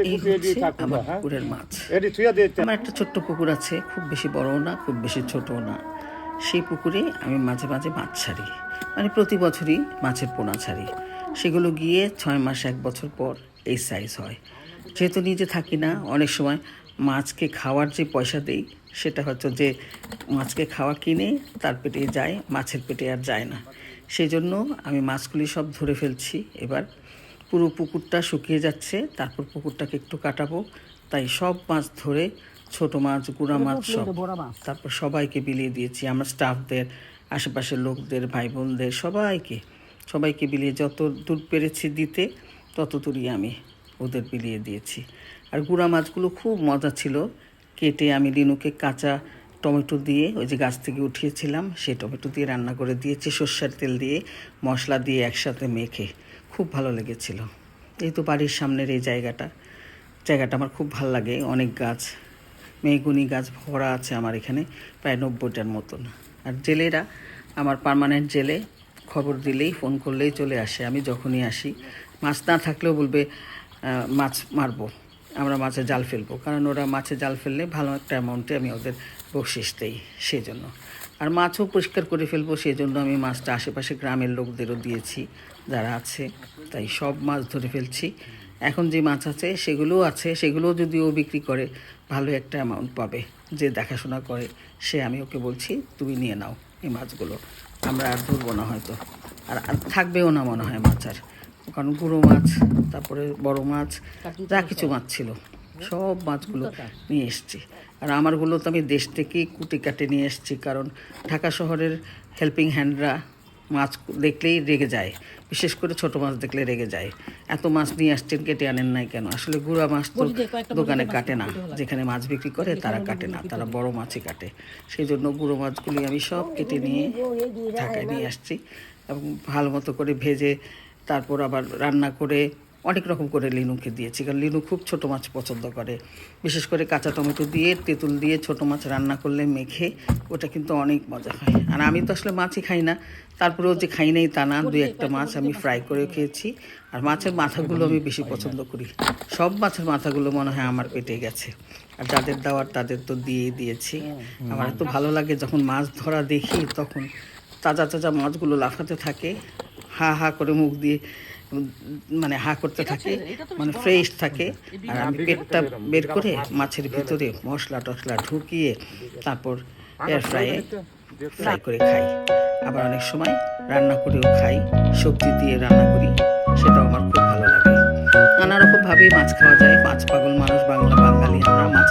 এই হচ্ছে আমার পুকুরের মাছ। আমার একটা ছোট্ট পুকুর আছে, খুব বেশি বড়ও না, খুব বেশি ছোটও না। সেই পুকুরে আমি মাঝে মাঝে মাছ ছাড়ি, মানে প্রতি বছরই মাছের পোনা ছাড়ি। সেগুলো গিয়ে 6 মাস 1 বছর পর এই সাইজ হয়। যেহেতু নিজে থাকি না, অনেক সময় মাছকে খাওয়ার যে পয়সা দেই সেটা হয়তো যে মাছকে খাওয়া কিনে তার পেটে যায়, মাছের পেটে আর যায় না। সেই জন্য আমি মাছগুলি সব ধরে ফেলছি। এবার পুরো পুকুরটা শুকিয়ে যাচ্ছে, তারপর পুকুরটাকে একটু কাটাবো, তাই সব মাছ ধরে ছোট মাছ, গুঁড়া মাছ সব, তারপর সবাইকে বিলিয়ে দিয়েছি। আমার স্টাফদের, আশেপাশের লোকদের, ভাই বোনদের সবাইকে বিলিয়ে যত দূর পেরেছি দিতে তত দূরই আমি ওদের বিলিয়ে দিয়েছি। আর গুঁড়া মাছগুলো খুব মজা ছিল। কেটে আমি লিনুকে কাঁচা টমেটো দিয়ে, ওই যে গাছ থেকে উঠিয়েছিলাম সেই টমেটো দিয়ে রান্না করে দিয়েছি, সর্ষের তেল দিয়ে, মশলা দিয়ে একসাথে মেখে। খুব ভালো লেগেছিল। এই তো বাড়ির সামনের এই জায়গাটা আমার খুব ভালো লাগে। অনেক গাছ, মেহগুনি গাছ ভরা আছে আমার এখানে, প্রায় 90টার মতন। আর জেলেরা, আমার পার্মানেন্ট জেলে, খবর দিলেই, ফোন করলেই চলে আসে। আমি যখনই আসি, মাছ না থাকলেও বলবে মাছ মারবো, আমরা মাছের জাল ফেলবো, কারণ ওরা মাছের জাল ফেললে ভালো একটা অ্যামাউন্টে আমি ওদের বকশিস দেই, সেই জন্য। আর মাছও পরিষ্কার করে ফেলবো, সেই জন্য আমি মাছটা আশেপাশে গ্রামের লোকদেরও দিয়েছি যারা আছে, তাই সব মাছ ধরে ফেলছি। এখন যে মাছ আছে সেগুলোও যদি ও বিক্রি করে ভালো একটা অ্যামাউন্ট পাবে। যে দেখাশোনা করে সে, আমি ওকে বলছি তুমি নিয়ে নাও এই মাছগুলো, আমরা আর ধরবো না হয়তো, আর থাকবেও না মনে হয় মাছ আর। কারণ গুঁড়ো মাছ, তারপরে বড় মাছ, যা কিছু মাছ ছিল সব মাছগুলো নিয়ে এসেছি। আর আমারগুলো তো আমি দেশ থেকেই কুটে কাটে নিয়ে এসেছি, কারণ ঢাকা শহরের হেল্পিং হ্যান্ডরা মাছ দেখলেই রেগে যায়, বিশেষ করে ছোট মাছ দেখলে রেগে যায়। এত মাছ নিয়ে আসছেন, কেটে আনেন নাই কেন? আসলে গুঁড়া মাছ তো দোকানে কাটে না, যেখানে মাছ বিক্রি করে তারা কাটে না, তারা বড় মাছই কাটে। সেই জন্য গুঁড়ো মাছগুলি আমি সব কেটে নিয়ে ঢাকায় নিয়ে আসছি, এবং ভালো মতো করে ভেজে তারপর আবার রান্না করে অনেক রকম করে লিনুকে দিয়েছি, কারণ লিনু খুব ছোটো মাছ পছন্দ করে। বিশেষ করে কাঁচা টমেটো দিয়ে, তেঁতুল দিয়ে ছোটো মাছ রান্না করলে মেখে, ওটা কিন্তু অনেক মজা হয়। আর আমি তো আসলে মাছই খাই না, তারপরেও যে খাই নাই তা না, 2-1টা মাছ আমি ফ্রাই করে খেয়েছি। আর মাছের মাথাগুলো আমি বেশি পছন্দ করি, সব মাছের মাথাগুলো মনে হয় আমার পেটে গেছে। আর যাদের দেওয়ার তাদের তো দিয়েই দিয়েছি। আমার এত ভালো লাগে যখন মাছ ধরা দেখি, তখন তাজা তাজা মাছগুলো লাফাতে থাকে, হা হা করে মুখ দিয়ে, মানে হা করতে থাকে, মানে ফ্রেশ থাকে। আর আমি পেটটা বের করে মাছের ভিতরে মশলা টশলা ঢুকিয়ে তারপর এয়ার ফ্রাই করে খাই। আবার অনেক সময় রান্না করেও খাই, সবজি দিয়ে রান্না করি, সেটাও আমার খুব ভালো লাগে। নানা রকমভাবেই মাছ খাওয়া যায়, মাছ পাগল মানুষ বাঙালি আমরা।